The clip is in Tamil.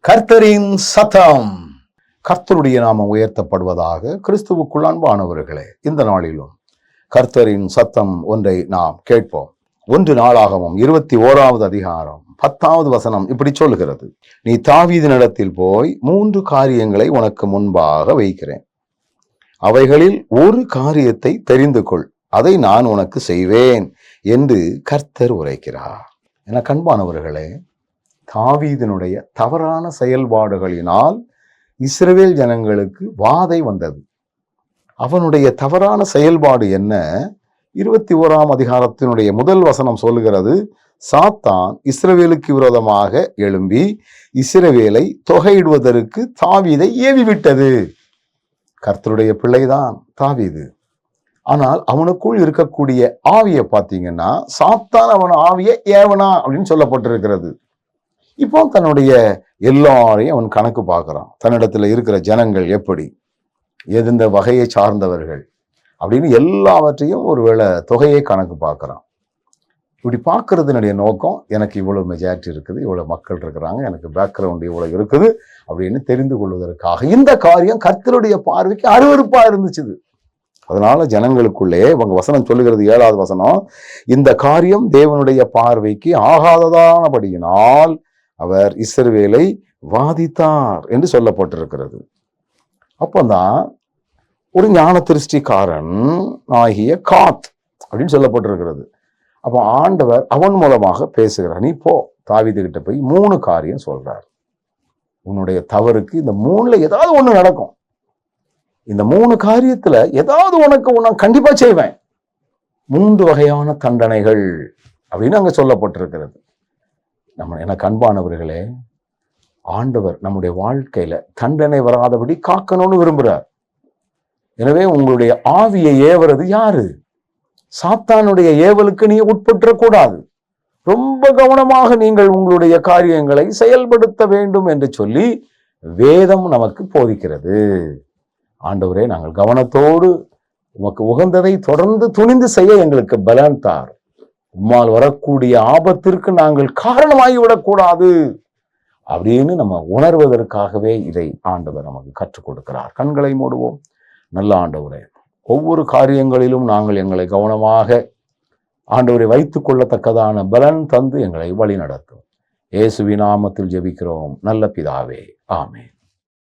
கர்த்தரின் சத்தம். கர்த்தருடைய நாமம் உயர்த்தப்படுவதாக. கிறிஸ்துவுக்குள் அன்பானவர்களே, இந்த நாளிலும் கர்த்தரின் சத்தம் ஒன்றை நாம் கேட்போம். 1 நாளாகமம் 21வது அதிகாரம் 10வது வசனம் இப்படி சொல்லுகிறது: நீ தாவீதினிடத்தில் போய் 3 காரியங்களை உனக்கு முன்பாக வைக்கிறேன். அவைகளில் ஒரு காரியத்தை தெரிந்து கொள், அதை நான் உனக்கு செய்வேன் என்று கர்த்தர் உரைக்கிறார். என கண்பானவர்களே, தாவீதினுடைய தவறான செயல்பாடுகளினால் இஸ்ரவேல் ஜனங்களுக்கு வாதை வந்தது. அவனுடைய தவறான செயல்பாடு என்ன? 21ஆம் அதிகாரத்தினுடைய முதல் வசனம் சொல்லுகிறது: சாத்தான் இஸ்ரவேலுக்கு விரோதமாக எழும்பி இஸ்ரவேலை தொகையிடுவதற்கு தாவீதை ஏவிவிட்டது. கர்த்தருடைய பிள்ளைதான் தாவீது. ஆனால் அவனுக்குள் இருக்கக்கூடிய ஆவியை பார்த்தீங்கன்னா, சாத்தான் அவன் ஆவியை ஏவனா அப்படின்னு சொல்லப்பட்டிருக்கிறது. இப்போ தன்னுடைய எல்லாரையும் அவன் கணக்கு பார்க்கிறான். தன்னிடத்துல இருக்கிற ஜனங்கள் எப்படி, எந்த வகையை சார்ந்தவர்கள் அப்படின்னு எல்லாவற்றையும் ஒருவேளை தொகையை கணக்கு பார்க்கிறான். இப்படி பார்க்கறதுனுடைய நோக்கம், எனக்கு இவ்வளவு மெஜாரிட்டி இருக்குது, இவ்வளவு மக்கள் இருக்கிறாங்க, எனக்கு பேக்ரவுண்ட் இவ்வளவு இருக்குது அப்படின்னு தெரிந்து கொள்வதற்காக இந்த காரியம் கர்த்தருடைய பார்வைக்கு அருவருப்பா இருந்துச்சு. அதனால ஜனங்களுக்குள்ளே உங்க வசனம் சொல்லுகிறது, 7வது வசனம், இந்த காரியம் தேவனுடைய பார்வைக்கு ஆகாததானபடியினால் அவர் இஸ்ரவேலை வாதித்தார் என்று சொல்லப்பட்டிருக்கிறது. அப்போதான் ஒரு ஞான திருஷ்டிக்காரன் ஆகிய காத் அப்படின்னு சொல்லப்பட்டிருக்கிறது. அப்போ ஆண்டவர் அவன் மூலமாக பேசுகிறார். நீ போ, தாவீது கிட்ட போய் 3 காரியம் சொல்றார். உன்னுடைய தவறுக்கு இந்த 3ல ஏதாவது ஒண்ணு நடக்கும். இந்த 3 காரியத்துல ஏதாவது உனக்கு கண்டிப்பா செய்வேன். 3 வகையான தண்டனைகள் அப்படின்னு அங்க சொல்லப்பட்டிருக்கிறது. எனக்கு அன்பானவர்களே, ஆண்டவர் நம்முடைய வாழ்க்கையில தண்டனை வராதபடி காக்கணும்னு விரும்புறார். எனவே உங்களுடைய ஆவியை ஏவுறது யாரு? சாத்தானுடைய ஏவலுக்கு நீ உட்பற்றக்கூடாது. ரொம்ப கவனமாக நீங்கள் உங்களுடைய காரியங்களை செயல்படுத்த வேண்டும் என்று சொல்லி வேதம் நமக்கு போதிக்கிறது. ஆண்டவரே, நாங்கள் கவனத்தோடு உமக்கு உகந்ததை தொடர்ந்து துணிந்து செய்ய எங்களுக்கு பலன் தார். உம்மால் வரக்கூடிய ஆபத்திற்கு நாங்கள் காரணமாகி விடக்கூடாது அப்படின்னு நம்ம உணர்வதற்காகவே இதை ஆண்டவர் நமக்கு கற்றுக் கொடுக்கிறார். கண்களை மூடுவோம். நல்ல ஆண்டவரே, ஒவ்வொரு காரியங்களிலும் நாங்கள் எங்களை கவனமாக ஆண்டவரை வைத்துக் கொள்ளத்தக்கதான பலன் தந்து எங்களை வழி நடத்தும். இயேசுவின் நாமத்தில் ஜெபிக்கிறோம் நல்ல பிதாவே, ஆமென்.